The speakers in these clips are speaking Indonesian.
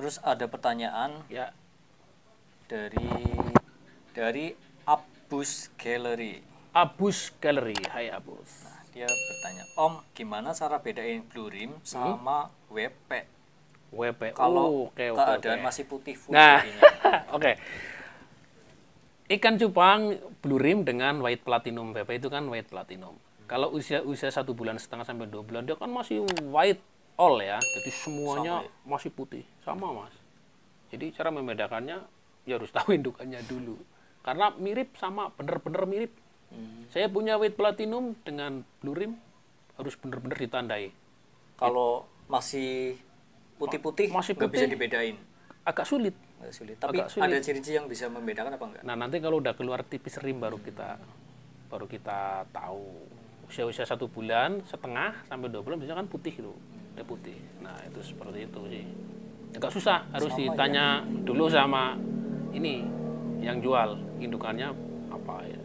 Terus ada pertanyaan Ya. dari Abus Gallery. Abus Gallery. Hai Abus. Nah, dia bertanya, Om, gimana cara bedain blue rim sama WP? WP. Kalau Oke. keadaan masih putih full Nah, bodinya. oke. Ikan cupang blue rim dengan white platinum. WP itu kan white platinum. Kalau usia 1,5 bulan sampai 2 bulan dia kan masih white all ya. Jadi semuanya Sama ya? masih putih. Sama Mas. Jadi cara membedakannya ya harus tahu indukannya dulu. Karena mirip sama, bener-bener mirip. Saya punya white platinum dengan blue rim harus bener-bener ditandai. Kalau masih putih-putih Masih nggak bisa putih. dibedain. Agak sulit. Nggak sulit. Tapi Agak sulit. ada ciri-ciri yang bisa membedakan apa enggak? Nah, nanti kalau udah keluar tipis rim baru kita tahu. Usia 1,5 sampai 2 bulan biasanya kan putih itu. Udah putih. Nah, itu seperti itu sih. Agak susah, harus ditanya dulu sama ini yang jual indukannya apa ya.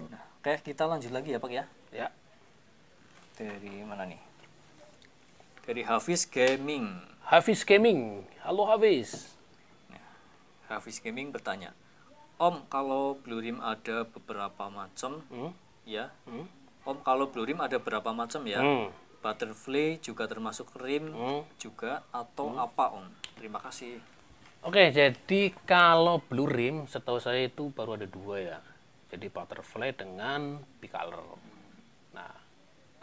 Nah, oke, kita lanjut lagi ya, Pak ya. Ya. Dari mana nih? Dari Hafiz Gaming. Hafiz Gaming. Halo Hafiz. Hafiz Gaming bertanya, Om, kalau blue rim ada beberapa macam, ya? Om, kalau blue rim ada berapa macam ya? Butterfly juga termasuk rim juga atau apa, Om? Terima kasih. Oke, jadi kalau blue rim setahu saya itu baru ada 2 ya. Jadi butterfly dengan bicolor. Nah,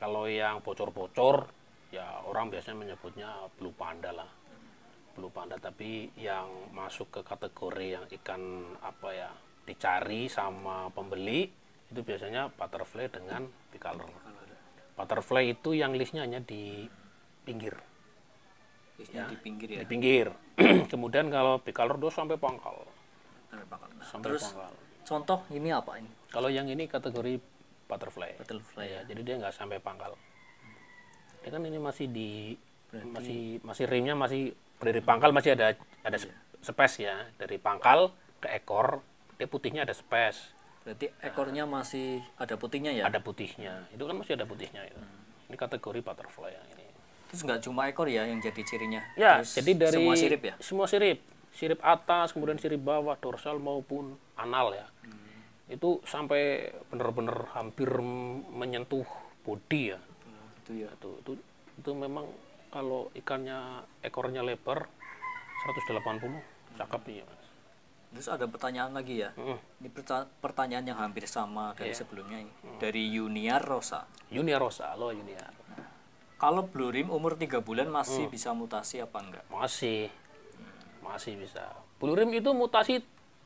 kalau yang bocor-bocor ya orang biasanya menyebutnya blue panda lah. Blue panda, tapi yang masuk ke kategori yang ikan apa ya dicari sama pembeli itu biasanya butterfly dengan bicolor. Butterfly itu yang listnya hanya di pinggir. Listnya di pinggir ya. Di pinggir. Kemudian kalau bicolor dia sampai pangkal. Sampai Terus pangkal. contoh ini apa ini? Kalau yang ini kategori butterfly. Butterfly ya. Jadi dia nggak sampai pangkal. Dia kan ini masih masih rimnya masih dari pangkal masih ada space ya. Dari pangkal ke ekor dia putihnya ada space. Berarti ekornya masih ada putihnya ya? Ada putihnya. Itu kan masih ada putihnya itu. Ini kategori butterfly yang ini. Terus nggak cuma ekor ya yang jadi cirinya? Ya, Terus jadi dari semua sirip ya? Semua sirip. Sirip atas, kemudian sirip bawah, dorsal maupun anal ya. Itu sampai benar-benar hampir menyentuh bodi ya. Itu ya. Itu memang kalau ikannya ekornya lebar 180 cakep ya, Mas. Terus ada pertanyaan lagi ya. Ini pertanyaan yang hampir sama dari sebelumnya ini. Dari Yuniar Rosa. Yuniar Rosa, halo Yuniar. Kalau blue rim umur 3 bulan masih bisa mutasi apa enggak? Masih bisa. Blue rim itu mutasi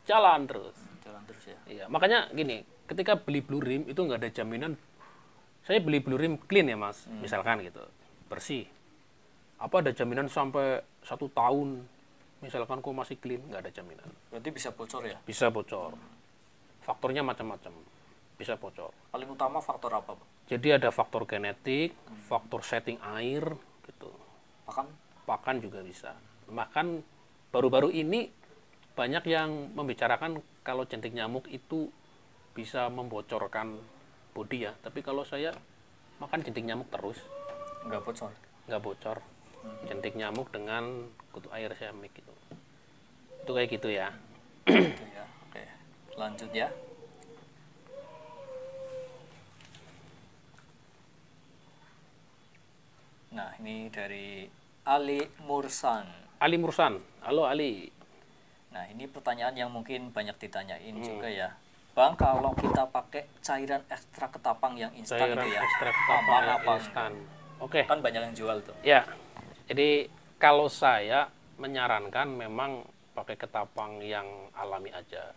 jalan terus. Jalan terus ya. Iya, makanya gini, ketika beli blue rim itu nggak ada jaminan. Saya beli blue rim clean ya Mas, misalkan gitu, bersih. Apa ada jaminan sampai 1 tahun, misalkan kok masih clean, nggak ada jaminan. Berarti bisa bocor ya? Bisa bocor. Faktornya macam-macam, bisa bocor. Paling utama faktor apa, Pak? Jadi ada faktor genetik, faktor setting air, gitu. Pakan juga bisa. Bahkan baru-baru ini banyak yang membicarakan kalau jentik nyamuk itu bisa membocorkan bodi ya. Tapi kalau saya makan jentik nyamuk terus, Nggak bocor. nggak bocor. Jentik nyamuk dengan kutu air semik gitu. Itu kayak gitu ya. Gitu ya. Oke. Lanjut ya. Nah, ini dari Ali Mursan. Ali Mursan, halo Ali. Nah, ini pertanyaan yang mungkin banyak ditanyain juga ya. Bang, kalau kita pakai cairan ekstrak ketapang yang instan Cairan itu ya, ekstrak aman ketapang yang apa? instan. Oke. Kan banyak yang jual tuh. Ya, jadi kalau saya menyarankan memang pakai ketapang yang alami aja.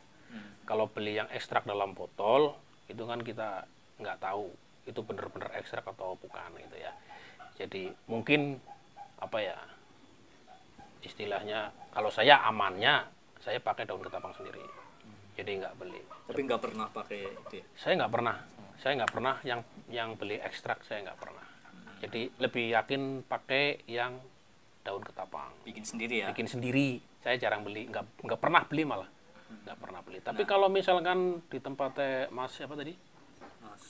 Kalau beli yang ekstrak dalam botol, itu kan kita nggak tahu itu benar-benar ekstrak atau bukan gitu ya. Jadi mungkin apa ya istilahnya, kalau saya amannya saya pakai daun ketapang sendiri. Jadi nggak beli. Tapi nggak pernah pakai itu ya? Saya nggak pernah yang beli ekstrak, saya nggak pernah. Jadi lebih yakin pakai yang daun ketapang. Bikin sendiri ya? Bikin sendiri. Saya jarang beli, nggak pernah beli malah. Nggak pernah beli. Tapi kalau misalkan di tempatnya Mas siapa tadi? Mas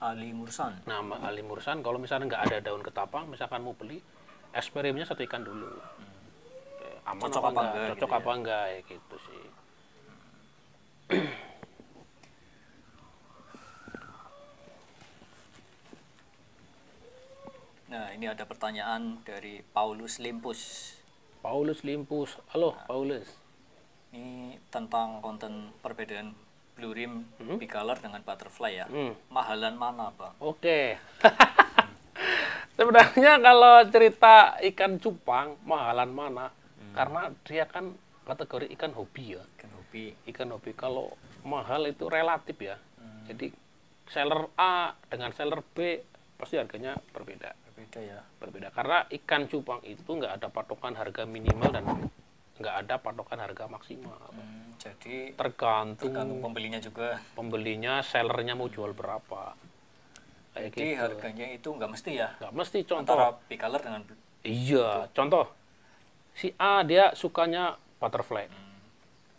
Ali Mursan. Nah, Ali Mursan, kalau misalnya nggak ada daun ketapang, misalkan mau beli, eksperimennya 1 ikan dulu. aman Cocok apa enggak cocok gitu apa enggak ya gitu sih. Nah, ini ada pertanyaan dari Paulus Limpus. Paulus Limpus, halo Paulus. Ini tentang konten perbedaan blue rim bicolor dengan butterfly ya. Mahalan mana, Bang? Oke. Sebenarnya kalau cerita ikan cupang mahalan mana? Karena dia kan kategori ikan hobi ya. Kan hobi. Ikan hobi kalau mahal itu relatif ya. Jadi seller A dengan seller B pasti harganya berbeda. Berbeda ya. Berbeda karena ikan cupang itu nggak ada patokan harga minimal dan nggak ada patokan harga maksimal. Jadi Tergantung pembelinya juga. pembelinya, sellernya mau jual berapa. Kayak Jadi gitu. harganya itu nggak mesti ya. Nggak mesti contoh. Antara bicolor dengan Iya, contoh. Si A dia sukanya butterfly.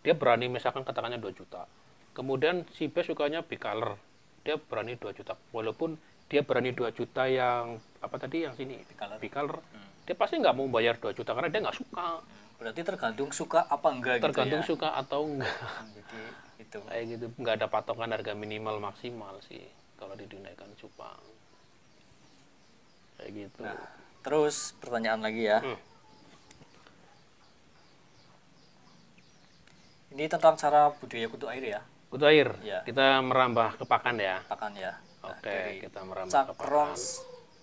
Dia berani misalkan katakannya 2 juta. Kemudian si B sukanya bicolor. Dia berani 2 juta. Walaupun dia berani 2 juta yang apa tadi yang sini bicolor. Dia pasti nggak mau bayar 2 juta karena dia nggak suka. Berarti tergantung suka apa enggak Tergantung gitu ya. suka atau enggak. Jadi itu. Kayak gitu, nggak ada patokan harga minimal maksimal sih kalau di dunia ikan cupang. Kayak gitu. Nah, terus pertanyaan lagi ya. Ini tentang cara budidaya kutu air ya. Kutu air, Ya. kita merambah ke pakan ya. Pakan ya. Nah, Oke, dari kita merambah ke pakan. Cakrons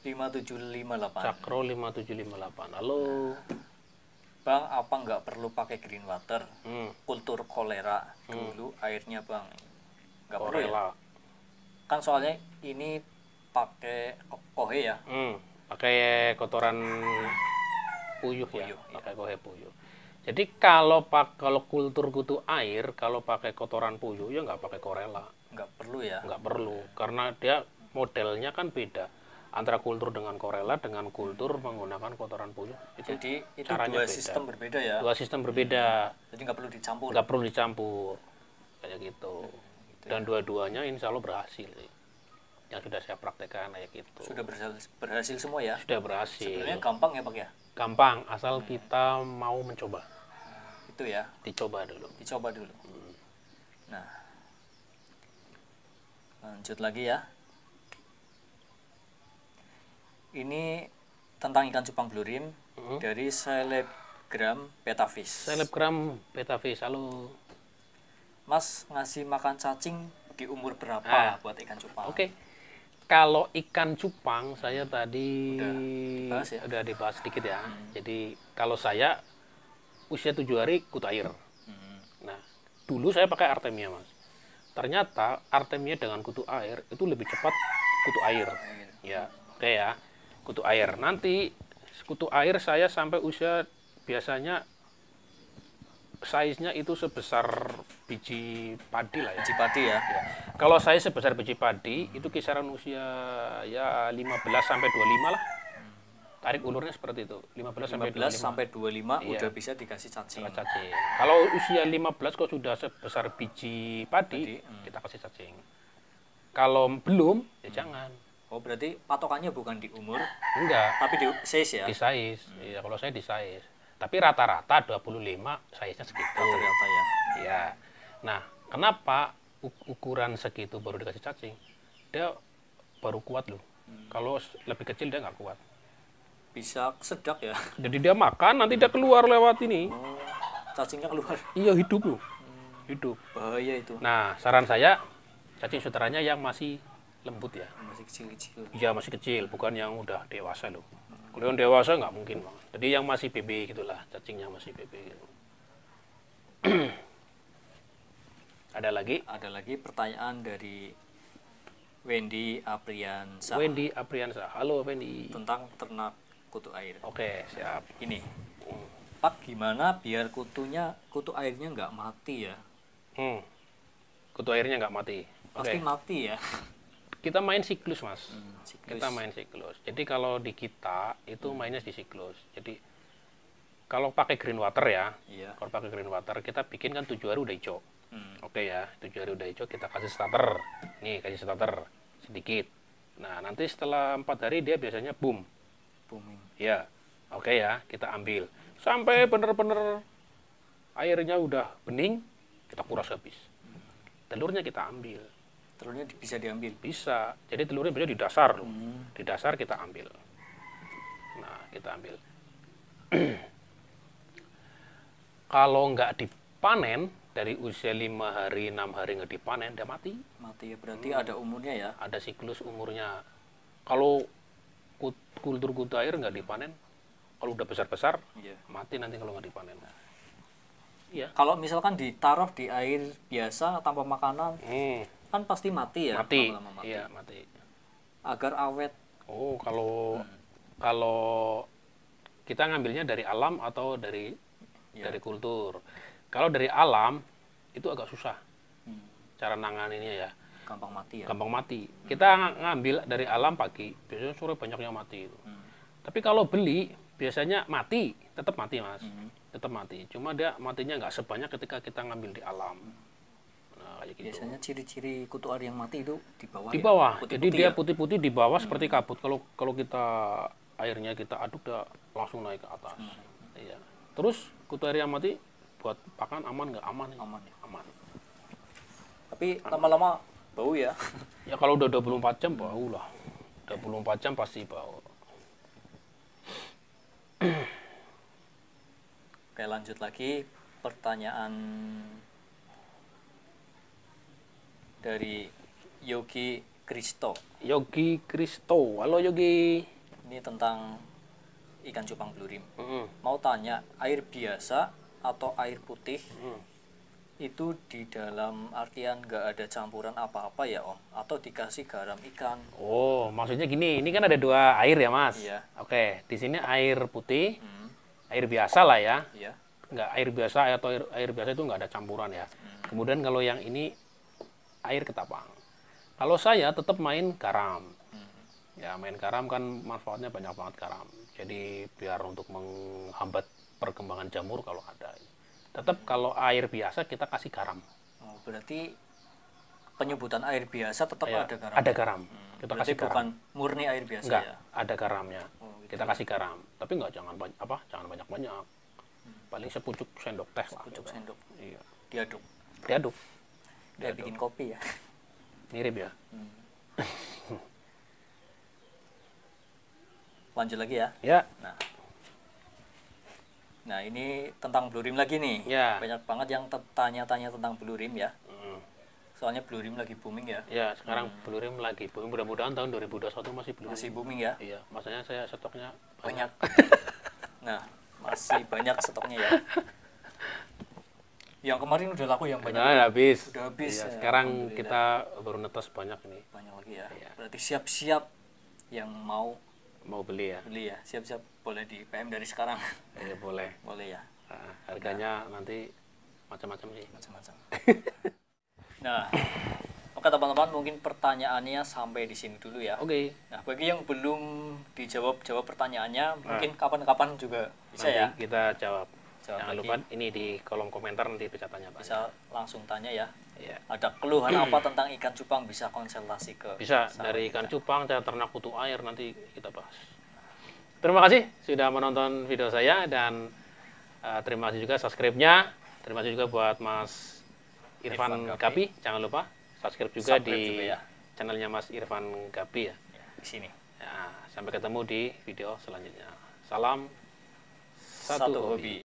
5758. Cakro 5758. Halo. Bang, apa nggak perlu pakai green water? Hmm, Kultur kolera dulu airnya, Bang. Nggak perlu ya? Korela. Kan soalnya ini pakai kohe ya. Pakai kotoran puyuh ya, Puyuh, pakai kohe puyuh. Jadi kalau kultur kutu air, kalau pakai kotoran puyuh ya nggak pakai korela, Nggak perlu ya. nggak perlu karena dia modelnya kan beda antara kultur dengan korela dengan kultur menggunakan kotoran puyuh. Jadi itu caranya dua beda. sistem berbeda ya. Dua sistem berbeda, Jadi nggak perlu dicampur. nggak perlu dicampur kayak gitu. Dan dua-duanya insya Allah berhasil sih. Yang sudah saya praktekkan kayak gitu. Sudah berhasil semua ya. Sudah berhasil. Sebenarnya gampang ya, Pak ya. Gampang asal kita mau mencoba. Itu ya. Dicoba dulu. Dicoba dulu. Nah, lanjut lagi ya. Ini tentang ikan cupang blue rim dari selebgram Petafish. Selebgram Petafish, halo. Mas ngasih makan cacing di umur berapa buat ikan cupang? Oke. Kalau ikan cupang saya tadi dibahas ya? udah dibahas sedikit ya. Jadi kalau saya usia 7 hari kutu air. Nah, dulu saya pakai Artemia, Mas. Ternyata Artemia dengan kutu air itu lebih cepat kutu air. Ya, oke ya. Kutu air. Nanti kutu air saya sampai usia biasanya size-nya itu sebesar biji padi lah ya. Biji padi ya. Kalau saya sebesar biji padi itu kisaran usia ya 15 sampai 25 lah. Tarik ulurnya seperti itu. 15 sampai 15 25 sampai 25 Iya. udah bisa dikasih cacing. cacing. Kalau usia 15 kok sudah sebesar biji padi, kita kasih cacing. Kalau belum ya jangan. Oh, berarti patokannya bukan di umur, Enggak, tapi di size ya. di size. Iya, kalau saya di size. Tapi rata-rata 25 size-nya segitu. Ternyata ya. Ya. Nah, kenapa ukuran segitu baru dikasih cacing? Dia baru kuat loh. Kalau lebih kecil dia nggak kuat. Bisa sedak ya. Jadi dia makan, nanti dia keluar lewat ini. Oh, cacingnya keluar. Iya, hidup loh. Hidup. Bahaya itu. Nah, saran saya, cacing sutranya yang masih lembut ya. Masih kecil-kecil. Iya, masih kecil, bukan yang udah dewasa loh. Kalau yang dewasa nggak mungkin, Bang. Jadi yang masih BB gitulah, cacingnya masih BB gitu. Ada lagi? Ada lagi pertanyaan dari Wendy Apriansa Wendy Apriansa. Halo Wendy. tentang ternak kutu air. Oke, siap. Ini, Pak, gimana biar kutu airnya nggak mati ya? Kutu airnya nggak mati. Pasti Oke. mati ya. Kita main siklus, Mas. Siklus. Kita main siklus. Jadi kalau di kita itu mainnya di siklus. Jadi kalau pakai green water ya, Iya. kalau pakai green water kita bikin kan 7 hari udah hijau. Hmm. Oke ya, 7 hari udah hijau kita kasih starter. Nih, kasih starter sedikit. Nah, nanti setelah 4 hari dia biasanya boom. Booming. Ya, oke ya, kita ambil. sampai bener-bener airnya udah bening, kita kuras habis. Telurnya kita ambil. Telurnya bisa diambil. Bisa. Jadi telurnya bisa di dasar loh. Di dasar kita ambil. Nah, kita ambil. Kalau nggak dipanen dari usia 5 hari, 6 hari nggak dipanen, dia mati. Mati ya, berarti ada umurnya ya. Ada siklus umurnya. Kalau kultur kutu air nggak dipanen, kalau udah besar-besar, Iya. mati nanti kalau nggak dipanen. Iya. Kalau misalkan ditaruh di air biasa tanpa makanan, kan pasti mati ya. Mati. Lama-lama mati. Iya, mati. Agar awet. Oh, kalau kita ngambilnya dari alam atau dari kultur. Kalau dari alam itu agak susah cara nanganinnya ya. Gampang mati ya. Gampang mati. Kita ngambil dari alam pagi, biasanya sore banyak yang mati itu. Tapi kalau beli biasanya mati, tetap mati mas, tetap mati. Cuma dia matinya nggak sebanyak ketika kita ngambil di alam. Nah, kayak gitu. Biasanya ciri-ciri kutu air yang mati itu di bawah. Di ya? bawah. Putih-putih Jadi dia ya? putih-putih di bawah seperti kabut. Kalau kita airnya kita aduk dia langsung naik ke atas. Iya. Terus kutu air yang mati buat pakan aman nggak? Aman. Aman ya. Aman. Tapi lama-lama bau ya. Ya kalau udah 24 jam bau lah. 24 jam pasti bau. Oke, lanjut lagi pertanyaan dari Yogi Kristo. Yogi Kristo. Halo Yogi. Ini tentang ikan cupang blue rim. Mm-mm. Mau tanya, air biasa atau air putih itu di dalam artian nggak ada campuran apa-apa ya Om? Atau dikasih garam ikan? Oh, maksudnya gini, ini kan ada 2 air ya mas. Iya. Oke, di sini air putih, air biasa lah ya. Iya. Nggak air biasa atau air biasa itu nggak ada campuran ya. Kemudian kalau yang ini air ketapang. Kalau saya tetap main garam. Ya main garam kan manfaatnya banyak banget garam. Jadi biar untuk menghambat perkembangan jamur kalau ada. Tetap kalau air biasa kita kasih garam. Oh, berarti penyebutan air biasa tetap Ya, ada garam. ada garam. Kita Berarti kasih garam. bukan murni air biasa Enggak, ya. ada garamnya. Oh, gitu. Kita kasih garam. Tapi enggak jangan banyak-banyak. Paling sepucuk sendok teh lah. Pucuk gitu. sendok Iya. diaduk. Diaduk. Kayak bikin kopi ya. Mirip ya. Lanjut lagi ya. Ya. Nah, ini tentang blue rim lagi nih. Ya. Banyak banget yang tanya-tanya tentang blue rim ya. Hmm. Soalnya blue rim lagi booming ya. Ya, sekarang Blue Rim lagi. Mudah-mudahan tahun 2021 masih Blue Rim. Masih booming ya. Iya, masanya saya stoknya Banyak. Nah, masih banyak stoknya ya. Yang kemarin udah laku yang banyak. Udah habis. Udah habis. Iya, ya, sekarang alhamdulillah. kita baru netes banyak ini. Banyak lagi ya. Iya. Berarti siap-siap yang mau Mau beli ya? beli ya. Siap-siap boleh di PM dari sekarang. Iya, boleh. Boleh ya. Nah, harganya nanti macam-macam sih. Macam-macam. Nah, oke teman-teman, mungkin pertanyaannya sampai di sini dulu ya. Oke. Nah, bagi yang belum dijawab pertanyaannya, mungkin kapan-kapan juga bisa Nanti ya. kita jawab. Jawab Jangan lagi. lupa ini di kolom komentar nanti bisa tanya Pak. Bisa langsung tanya ya. Iya. Ada keluhan apa tentang ikan cupang, bisa konsultasi ke Bisa sahabat dari kita. ikan cupang, cara ternak kutu air nanti kita bahas. Terima kasih sudah menonton video saya dan terima kasih juga subscribe-nya. Terima kasih juga buat Mas Irfan Irfan Gapi. Jangan lupa subscribe juga Subscribe di juga ya. channelnya Mas Irfan Gapi ya. Ya, di sini. Ya, sampai ketemu di video selanjutnya. Salam Satu hobi.